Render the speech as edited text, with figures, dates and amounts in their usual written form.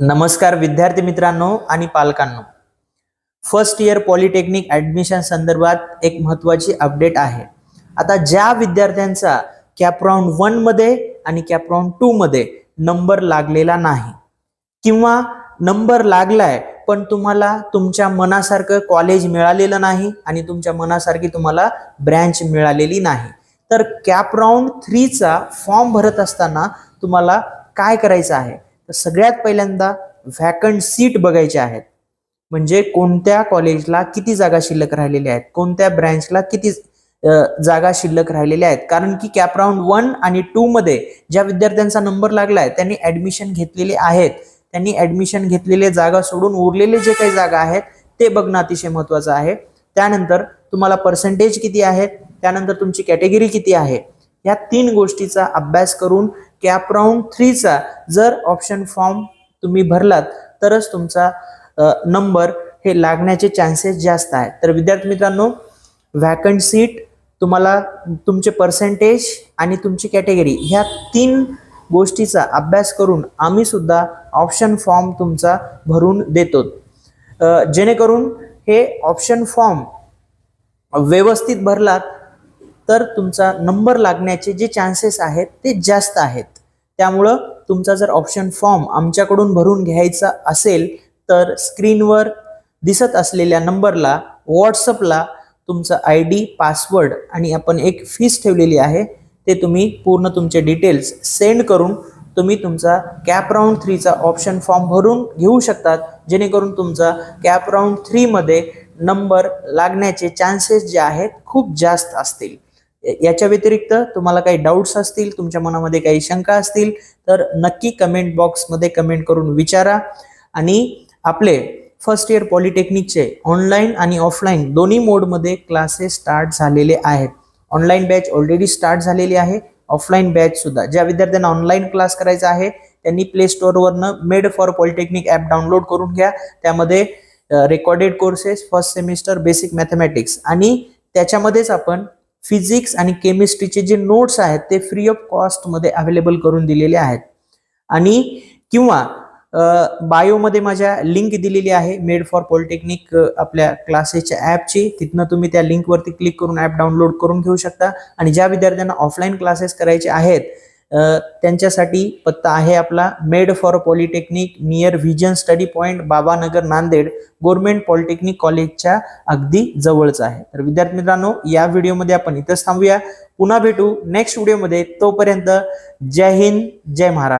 नमस्कार विद्यार्थी मित्रांनो आणि पालकांनो, फर्स्ट इयर पॉलिटेक्निक ऍडमिशन संदर्भात एक महत्त्वाची अपडेट आहे। आता ज्या विद्यार्थ्यांचा कॅप राउंड 1 मध्ये आणि कॅप राउंड 2 मध्ये नंबर लागलेला नाही किंवा नंबर लागलाय पण तुम्हाला तुमच्या मनासारखं कॉलेज मिळालेलं नाही आणि तुमच्या मनासारखी तुम्हाला ब्रँच मिळालेली नाही, तर कॅप राउंड 3 चा फॉर्म भरत असताना तुम्हाला काय करायचं आहे? तर सगळ्यात पहिल्यांदा व्हॅकंट सीट बघायचे आहेत, म्हणजे कोणत्या कॉलेजला किती जागा शिल्लक राहिलेल्या आहेत, कोणत्या ब्रँचला किती जागा शिल्लक राहिलेल्या आहेत। कारण की कॅप राउंड 1 आणि 2 मध्ये ज्या विद्यार्थ्यांचा नंबर लागलाय त्यांनी ऍडमिशन घेतलेले आहेत, त्यांनी ऍडमिशन घेतलेले जागा सोडून उरलेले जे काही जागा आहेत ते बघणं अतिशय महत्त्वाचं आहे। त्यानंतर तुम्हाला पर्सेंटेज किती आहेत, त्यानंतर तुमची कॅटेगरी किती आहे, या 3 गोष्टीचा अभ्यास करून कॅप राउंड 3 चा जर ऑप्शन फॉर्म तुम्ही भरलात तरच तुमचा नंबर हे लागण्याचे चान्सेस जास्त आहेत। तर विद्यार्थी मित्रांनो, व्हॅकंट सीट, तुम्हाला तुमचे पर्सेंटेज आणि तुमची कॅटेगरी ह्या 3 गोष्टीचा अभ्यास करून आम्ही सुद्धा ऑप्शन फॉर्म तुमचा भरून देतो, जेणेकरून हे ऑप्शन फॉर्म व्यवस्थित भरलात तर तुमचा नंबर लागण्याचे जे चान्सेस आहेत ते जास्त आहेत। त्यामुळे तुमचा जर ऑप्शन फॉर्म आमच्याकडून भरून घ्यायचा असेल तर स्क्रीनवर दिसत असलेल्या नंबरला व्हॉट्सअपला तुमचा ID, पासवर्ड आणि आपण एक फीस ठेवलेली आहे ते तुम्ही पूर्ण तुमचे डिटेल्स सेंड करून तुम्ही तुमचा कॅप राउंड 3 चा ऑप्शन फॉर्म भरून घेऊ शकतात, जेणेकरून तुमचा कॅप राउंड 3 मध्ये नंबर लागण्याचे चान्सेस जे आहेत खूप जास्त असतील। याच्या व्यतिरिक्त तुम्हाला काही डाउट्स असतील, तुमच्या मनामध्ये काही शंका असतील तर नक्की कमेंट बॉक्समध्ये कमेंट करून विचारा। आणि आपले फर्स्ट इयर पॉलिटेक्निकचे ऑनलाईन आणि ऑफलाईन दोन्ही मोडमध्ये क्लासेस स्टार्ट झालेले आहेत। ऑनलाईन बॅच ऑलरेडी स्टार्ट झालेली आहे, ऑफलाईन बॅच सुद्धा। ज्या विद्यार्थ्यांना ऑनलाईन क्लास करायचा आहे त्यांनी प्ले स्टोअरवरनं made for polytechnic app download करून घ्या। त्यामध्ये recorded courses, first semester basic mathematics आणि त्याच्यामध्येच आपण फिजिक्स आणि केमिस्ट्रीचे जे नोट्स आहेत ते फ्री ऑफ कॉस्ट मध्ये अवेलेबल करून दिलेले आहेत। आणि किंवा बायोमध्ये माझ्या लिंक दिलेली आहे मेड फॉर पॉलिटेक्निक आपल्या क्लासेसच्या ॲपची, तिथनं तुम्ही त्या लिंकवरती क्लिक करून ॲप डाउनलोड करून घेऊ शकता। आणि ज्या विद्यार्थ्यांना ऑफलाईन क्लासेस करायचे आहेत त्यांच्यासाठी पत्ता आहे आपला made for polytechnic near vision study point, Babanagar, Nanded, government polytechnic कॉलेजच्या अगदी जवळच आहे। तर विद्यार्थी मित्रांनो, या व्हिडिओमध्ये आपण इथंच थांबूया, पुन्हा भेटू नेक्स्ट व्हिडिओमध्ये। तोपर्यंत जय हिंद, जय महाराष्ट्र।